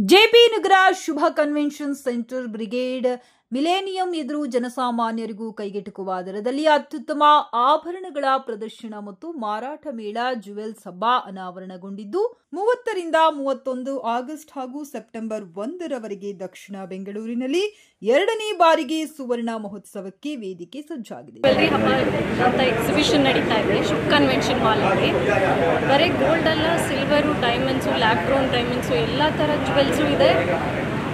JP ನಗರ ಶುಭ convention centre brigade millennium ಎದುರು ಜನಸಾಮಾನ್ಯರಿಗೂ ಕೈಗೆಟುಕುವ ದರದಲ್ಲಿ ಅತ್ಯುತ್ತಮ ಆಭರಣಗಳ ಪ್ರದರ್ಶನ ಮತ್ತು ಮಾರಾಟ ಮೇಳ ಜುವೆಲ್ಸ್ ಹಬ್ಬ ಅನಾವರಣಗೊಂಡಿದ್ದು 30 ರಿಂದ 31 ಆಗಸ್ಟ್ ಹಾಗೂ ಸೆಪ್ಟೆಂಬರ್ 1 ರವರೆಗೆ ದಕ್ಷಿಣ ಬೆಂಗಳೂರಿನಲ್ಲಿ 2ನೇ ಬಾರಿಗೆ ಸುವರ್ಣ ಮಹೋತ್ಸವಕ್ಕೆ ವೇದಿಕೆ ಸಜ್ಜಾಗಿದೆ. ಎಕ್ಸಿಬಿಷನ್ ನಡೀತಾ ಇದೆ ಶುಭ ಕನ್ವೆನ್ಷನ್ ಹಾಲ್ ಅಲ್ಲಿ. ಬರೀ ಗೋಲ್ಡ್ ಅಲ್ಲ, silver, diamonds, lab ground diamonds ಎಲ್ಲ ಥರ ಜುವೆಲ್ಸು ಇದೆ.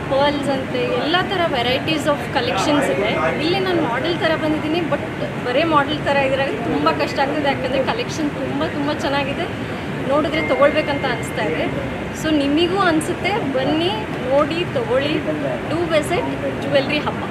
ಪರ್ಲ್ಸ್ ಅಂತೆ ಎಲ್ಲ ಥರ ವೆರೈಟೀಸ್ ಆಫ್ ಕಲೆಕ್ಷನ್ಸ್ ಇದೆ. ಇಲ್ಲಿ ನಾನು ಮಾಡೆಲ್ ಥರ ಬಂದಿದ್ದೀನಿ, ಬಟ್ ಬರೀ ಮಾಡೆಲ್ ಥರ ಇದ್ರಾಗ ತುಂಬ ಕಷ್ಟ ಆಗ್ತಿದೆ, ಯಾಕಂದರೆ ಕಲೆಕ್ಷನ್ ತುಂಬ ಚೆನ್ನಾಗಿದೆ. ನೋಡಿದ್ರೆ ತೊಗೊಳ್ಬೇಕಂತ ಅನಿಸ್ತಾ ಇದೆ. ಸೊ ನಿಮಗೂ ಅನಿಸುತ್ತೆ, ಬನ್ನಿ ನೋಡಿ ತೊಗೊಳ್ಳಿ. ಡೂ ವಿಸಿಟ್ ಜುವೆಲ್ರಿ ಹಬ್ಬ.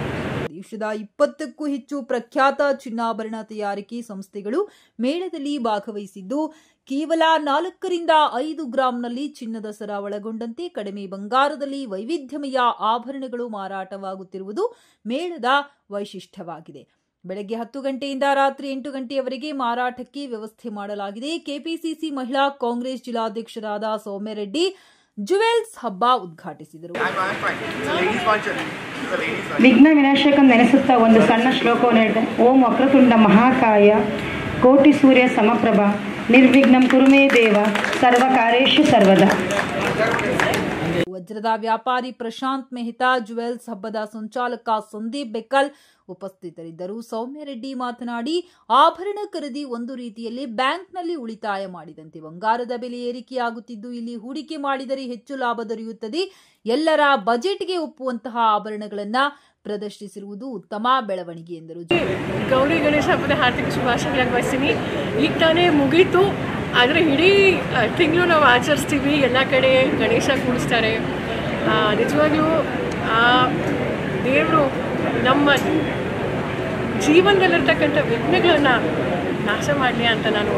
ದೇಶದ 20ಕ್ಕೂ ಹೆಚ್ಚು ಪ್ರಖ್ಯಾತ ಚಿನ್ನಾಭರಣ ತಯಾರಿಕೆ ಸಂಸ್ಥೆಗಳು ಮೇಳದಲ್ಲಿ ಭಾಗವಹಿಸಿದ್ದು, ಕೇವಲ 4 ರಿಂದ 5 ಗ್ರಾಂನಲ್ಲಿ ಚಿನ್ನದ ಸರ ಒಳಗೊಂಡಂತೆ ಕಡಿಮೆ ಬಂಗಾರದಲ್ಲಿ ವೈವಿಧ್ಯಮಯ ಆಭರಣಗಳು ಮಾರಾಟವಾಗುತ್ತಿರುವುದು ಮೇಳದ ವೈಶಿಷ್ಟ್ಯವಾಗಿದೆ. ಬೆಳಗ್ಗೆ 10 ಗಂಟೆಯಿಂದ ರಾತ್ರಿ 8 ಗಂಟೆಯವರೆಗೆ ಮಾರಾಟಕ್ಕೆ ವ್ಯವಸ್ಥೆ ಮಾಡಲಾಗಿದೆ. ಕೆಪಿಸಿಸಿ ಮಹಿಳಾ ಕಾಂಗ್ರೆಸ್ ಜಿಲ್ಲಾಧ್ಯಕ್ಷರಾದ ಸೌಮ್ಯ ರೆಡ್ಡಿ ಜುವೆಲ್ಸ್ ಹಬ್ಬ ಉದ್ಘಾಟಿಸಿದರು. ವಿಘ್ನ ವಿನಾಶಕಂ ನೆನೆಸುತ್ತಾ ಒಂದು ಸಣ್ಣ ಶ್ಲೋಕವನ್ನು ಹೇಳಿದೆ. ಓಂ ವಕ್ರತುಂಡ ಮಹಾಕಾಯ ಕೋಟಿ ಸೂರ್ಯ ಸಮಪ್ರಭ ನಿರ್ವಿಘ್ನಂ ಕುರುಮೇ ದೇವ ಸರ್ವಕಾರ್ಯೇಷು ಸರ್ವದಾ. ವಜ್ರದ ವ್ಯಾಪಾರಿ ಪ್ರಶಾಂತ್ ಮೆಹ್ತಾ, ಜುವೆಲ್ಸ್ ಹಬ್ಬದ ಸಂಚಾಲಕ ಸಂದೀಪ್ ಬೆಕ್ಕಲ್ ಉಪಸ್ಥಿತರಿದ್ದರು. ಸೌಮ್ಯ ರೆಡ್ಡಿ ಮಾತನಾಡಿ, ಆಭರಣ ಖರೀದಿ ಒಂದು ರೀತಿಯಲ್ಲಿ ಬ್ಯಾಂಕ್ನಲ್ಲಿ ಉಳಿತಾಯ ಮಾಡಿದಂತೆ. ಬಂಗಾರದ ಬೆಲೆ ಏರಿಕೆಯಾಗುತ್ತಿದ್ದು, ಇಲ್ಲಿ ಹೂಡಿಕೆ ಮಾಡಿದರೆ ಹೆಚ್ಚು ಲಾಭ ದೊರೆಯುತ್ತದೆ. ಎಲ್ಲರ ಬಜೆಟ್ಗೆ ಒಪ್ಪುವಂತಹ ಆಭರಣಗಳನ್ನ ಪ್ರದರ್ಶಿಸಿರುವುದು ಉತ್ತಮ ಬೆಳವಣಿಗೆ ಎಂದರು. ಗೌರಿ ಗಣೇಶ ಹಬ್ಬದ ಹಾರ್ದಿಕ ಶುಭಾಶಯಗಳನ್ನು ಬಯಸ್ತೀನಿ. ಈಗ ತಾನೇ ಮುಗೀತು, ಆದರೆ ಇಡೀ ತಿಂಗಳು ನಾವು ಆಚರಿಸ್ತೀವಿ. ಎಲ್ಲ ಕಡೆ ಗಣೇಶ ಕೂಡಿಸ್ತಾರೆ. ನಿಜವಾಗ್ಲೂ ದೇವರು ನಮ್ಮ ಜೀವನದಲ್ಲಿರ್ತಕ್ಕಂಥ ವಿಘ್ನಗಳನ್ನು ನಾಶ ಮಾಡಲಿ ಅಂತ ನಾನು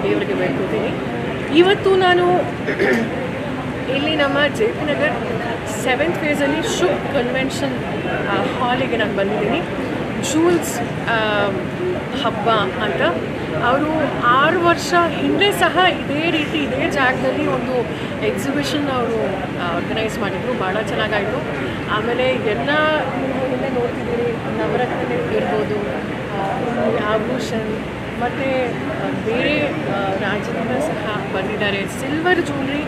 ದೇವರಿಗೆ ಬೇಡ್ಕೊತೀನಿ. ಇವತ್ತು ನಾನು ಇಲ್ಲಿ ನಮ್ಮ ಜೆ.ಪಿ. ನಗರ್ 7th ಫೇಸಲ್ಲಿ ಶುಭ ಕನ್ವೆನ್ಷನ್ ಹಾಲಿಗೆ ನಾನು ಬಂದಿದ್ದೀನಿ. ಜೂಲ್ಸ್ ಹಬ್ಬ ಅಂತ ಅವರು 6 ವರ್ಷ ಹಿಂದೆ ಸಹ ಇದೇ ರೀತಿ ಇದೇ ಜಾಗದಲ್ಲಿ ಒಂದು ಎಕ್ಸಿಬಿಷನ್ ಅವರು ಆರ್ಗನೈಸ್ ಮಾಡಿದರು. ಭಾಳ ಚೆನ್ನಾಗಾಯಿತು. ಆಮೇಲೆ ಎಲ್ಲ ಹಿಂದೆ ನೋಡ್ತಿದ್ದೀರಿ, ನವರತ್ನ ಇರ್ಬೋದು, ಆಭೂಷಣ್ ಮತ್ತು ಬೇರೆ ರಾಜ್ಯದಿಂದ ಸಹ ಬಂದಿದ್ದಾರೆ. ಸಿಲ್ವರ್ ಜ್ಯುವೆಲ್ರಿ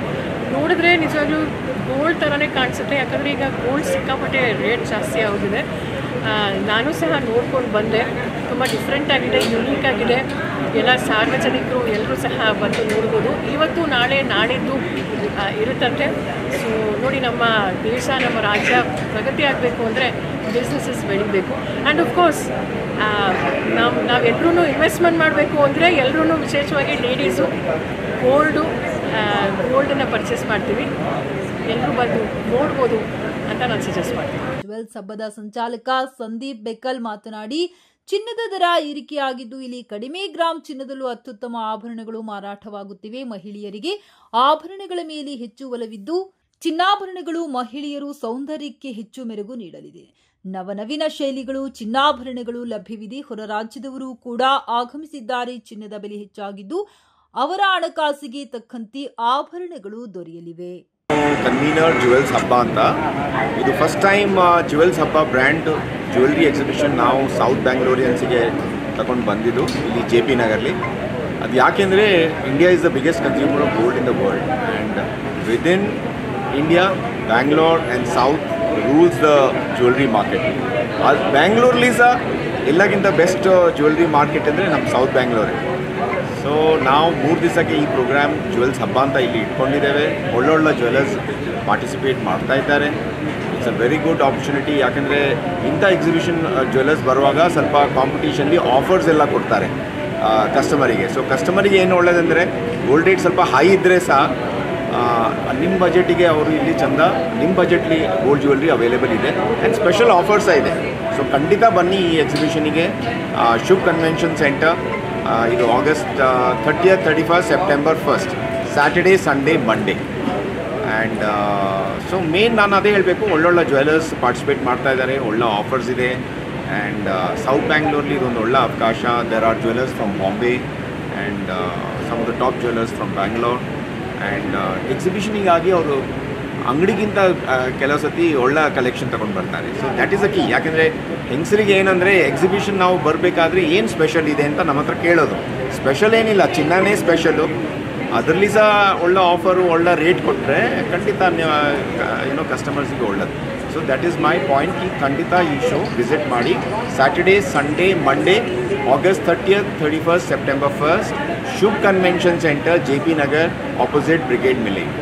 ನೋಡಿದ್ರೆ ನಿಜವಾಗ್ಲೂ ಗೋಲ್ಡ್ ಥರನೇ ಕಾಣಿಸುತ್ತೆ, ಯಾಕಂದರೆ ಈಗ ಗೋಲ್ಡ್ ಸಿಕ್ಕಾಪಟ್ಟೆ ರೇಟ್ ಜಾಸ್ತಿ ಆಗಿದೆ. ನಾನು ಸಹ ನೋಡ್ಕೊಂಡು ಬಂದೆ. ತುಂಬ ಡಿಫ್ರೆಂಟ್ ಆಗಿದೆ, ಯುನೀಕ್ ಆಗಿದೆ. ಎಲ್ಲ ಸಾರ್ವಜನಿಕರು ಎಲ್ಲರೂ ಸಹ ಬಂದು ನೋಡ್ಬೋದು. ಇವತ್ತು ನಾಳೆ ನಾಡಿದ್ದು ಇರುತ್ತಂತೆ. ಸೊ ನೋಡಿ, ನಮ್ಮ ದೇಶ ನಮ್ಮ ರಾಜ್ಯ ಪ್ರಗತಿ ಆಗಬೇಕು ಅಂದರೆ ಬಿಸ್ನೆಸಸ್ ಬೆಳಿಬೇಕು. ಆ್ಯಂಡ್ ಆಫ್ಕೋರ್ಸ್ ನಾವೆಲ್ಲರೂ ಇನ್ವೆಸ್ಟ್ಮೆಂಟ್ ಮಾಡಬೇಕು ಅಂದರೆ ಎಲ್ಲರೂ ವಿಶೇಷವಾಗಿ ಲೇಡೀಸು ಗೋಲ್ಡನ್ನು ಪರ್ಚೇಸ್ ಮಾಡ್ತೀವಿ. ಎಲ್ಲರೂ ಬಂದು ನೋಡ್ಬೋದು ಅಂತ ನಾನು ಸಜೆಸ್ಟ್ ಮಾಡ್ತೀನಿ. ಜುವೆಲ್ಸ್ ಹಬ್ಬದ ಸಂಚಾಲಕ ಸಂದೀಪ್ ಬೆಕ್ಕಲ್ ಮಾತನಾಡಿ, ಚಿನ್ನದ ದರ ಏರಿಕೆಯಾಗಿದ್ದು, ಇಲ್ಲಿ ಕಡಿಮೆ ಗ್ರಾಂ ಚಿನ್ನದಲ್ಲೂ ಅತ್ಯುತ್ತಮ ಆಭರಣಗಳು ಮಾರಾಟವಾಗುತ್ತಿವೆ. ಮಹಿಳೆಯರಿಗೆ ಆಭರಣಗಳ ಮೇಲೆ ಹೆಚ್ಚು ಒಲವಿದ್ದು, ಚಿನ್ನಾಭರಣಗಳು ಮಹಿಳೆಯರು ಸೌಂದರ್ಯಕ್ಕೆ ಹೆಚ್ಚು ಮೆರುಗು ನೀಡಲಿದೆ. ನವನವೀನ ಶೈಲಿಗಳು ಚಿನ್ನಾಭರಣಗಳು ಲಭ್ಯವಿದೆ. ಹೊರ ರಾಜ್ಯದವರು ಕೂಡ ಆಗಮಿಸಿದ್ದಾರೆ. ಚಿನ್ನದ ಬೆಲೆ ಹೆಚ್ಚಾಗಿದ್ದು, ಅವರ ಹಣಕಾಸಿಗೆ ತಕ್ಕಂತೆ ಆಭರಣಗಳು ದೊರೆಯಲಿವೆ. ಕನ್ವೀನರ್ ಜುವೆಲ್ಸ್ ಹಬ್ಬ ಅಂತ ಇದು ಫಸ್ಟ್ ಟೈಮ್ ಜುವೆಲ್ಸ್ ಹಬ್ಬ ಬ್ರ್ಯಾಂಡ್ ಜ್ಯುವೆಲ್ರಿ ಎಕ್ಸಿಬಿಷನ್ ನಾವು ಸೌತ್ ಬ್ಯಾಂಗ್ಳೂರಿಯನ್ಸಿಗೆ ತಗೊಂಡು ಬಂದಿದ್ದು ಇಲ್ಲಿ ಜೆ.ಪಿ. ನಗರ್ಲಿ. ಅದು ಯಾಕೆಂದರೆ India is the biggest consumer of gold in the world, and within India Bangalore and south rules the jewellery market. ಅದು ಬ್ಯಾಂಗ್ಳೂರ್ಲಿ ಸಹ ಎಲ್ಲಕ್ಕಿಂತ ಬೆಸ್ಟ್ ಜ್ಯುವೆಲ್ರಿ ಮಾರ್ಕೆಟ್ ಅಂದರೆ ನಮ್ಮ ಸೌತ್ ಬ್ಯಾಂಗ್ಳೂರೇ. ಸೊ ನಾವು 3 ದಿವಸಕ್ಕೆ ಈ ಪ್ರೋಗ್ರಾಮ್ ಜುವೆಲ್ಸ್ ಹಬ್ಬ ಅಂತ ಇಲ್ಲಿ ಇಟ್ಕೊಂಡಿದ್ದೇವೆ. ಒಳ್ಳೊಳ್ಳೆ ಜ್ಯುವೆಲರ್ಸ್ ಪಾರ್ಟಿಸಿಪೇಟ್ ಮಾಡ್ತಾ ಇದ್ದಾರೆ. It's a very good opportunity. ಯಾಕಂದರೆ ಇಂಥ ಎಕ್ಸಿಬಿಷನ್ ಜ್ಯುವೆಲರ್ಸ್ ಬರುವಾಗ ಸ್ವಲ್ಪ ಕಾಂಪಿಟೇಷನ್ಲಿ ಆಫರ್ಸ್ ಎಲ್ಲ ಕೊಡ್ತಾರೆ ಕಸ್ಟಮರಿಗೆ. ಸೊ ಕಸ್ಟಮರಿಗೆ ಏನು ಒಳ್ಳೆಯದಂದರೆ, ಗೋಲ್ಡ್ ರೇಟ್ ಸ್ವಲ್ಪ ಹೈ ಇದ್ದರೆ ಸಹ ನಿಮ್ಮ ಬಜೆಟಿಗೆ ಅವರು ಇಲ್ಲಿ ಚಂದ ನಿಮ್ಮ ಬಜೆಟ್ಲಿ ಗೋಲ್ಡ್ ಜ್ಯುವೆಲ್ರಿ ಅವೈಲೇಬಲ್ ಇದೆ ಆ್ಯಂಡ್ ಸ್ಪೆಷಲ್ ಆಫರ್ಸ್ ಇದೆ. ಸೊ ಖಂಡಿತ ಬನ್ನಿ ಈ ಎಕ್ಸಿಬಿಷನಿಗೆ. ಶುಭ ಕನ್ವೆನ್ಷನ್ ಸೆಂಟರ್ ಇದು August 30th, 31st, September 1st, Saturday, Sunday, Monday. And so main ನಾನು ಅದೇ ಹೇಳಬೇಕು, ಒಳ್ಳೊಳ್ಳೆ ಜ್ಯುವೆಲರ್ಸ್ ಪಾರ್ಟಿಸಿಪೇಟ್ ಮಾಡ್ತಾ ಇದ್ದಾರೆ, ಒಳ್ಳೆ ಆಫರ್ಸ್ ಇದೆ. ಆ್ಯಂಡ್ ಸೌತ್ ಬ್ಯಾಂಗ್ಳೂರ್ಲಿ ಇದೊಂದು ಒಳ್ಳೆ ಅವಕಾಶ. There are jewellers from Bombay and some of the top jewellers from Bangalore. And ಎಕ್ಸಿಬಿಷನಿಗಾಗಿ ಅವರು ಅಂಗಡಿಗಿಂತ ಕೆಲವು ಸತಿ ಒಳ್ಳೆ ಕಲೆಕ್ಷನ್ ತೊಗೊಂಡು ಬರ್ತಾರೆ. So that is a key. ಯಾಕೆಂದರೆ ಹೆಂಗಸರಿಗೆ ಏನಂದರೆ ಎಕ್ಸಿಬಿಷನ್ ನಾವು ಬರಬೇಕಾದ್ರೆ ಏನು ಸ್ಪೆಷಲ್ ಇದೆ ಅಂತ ನಮ್ಮ ಹತ್ರ ಕೇಳೋದು. ಸ್ಪೆಷಲ್ ಏನಿಲ್ಲ, ಚಿನ್ನನೇ ಸ್ಪೆಷಲು. ಅದರಲ್ಲಿ ಸಹ ಒಳ್ಳೆ ಆಫರು, ಒಳ್ಳೆ ರೇಟ್ ಕೊಟ್ಟರೆ ಖಂಡಿತ ಏನೋ ಕಸ್ಟಮರ್ಸಿಗೆ ಒಳ್ಳೆದು. So that is my point. ಈ ಖಂಡಿತ ಈ ಶೋ ವಿಸಿಟ್ ಮಾಡಿ. Saturday, Sunday, Monday, August 30th, 31st, September 1st, Shubh convention centre, JP Nagar, opposite brigade milling.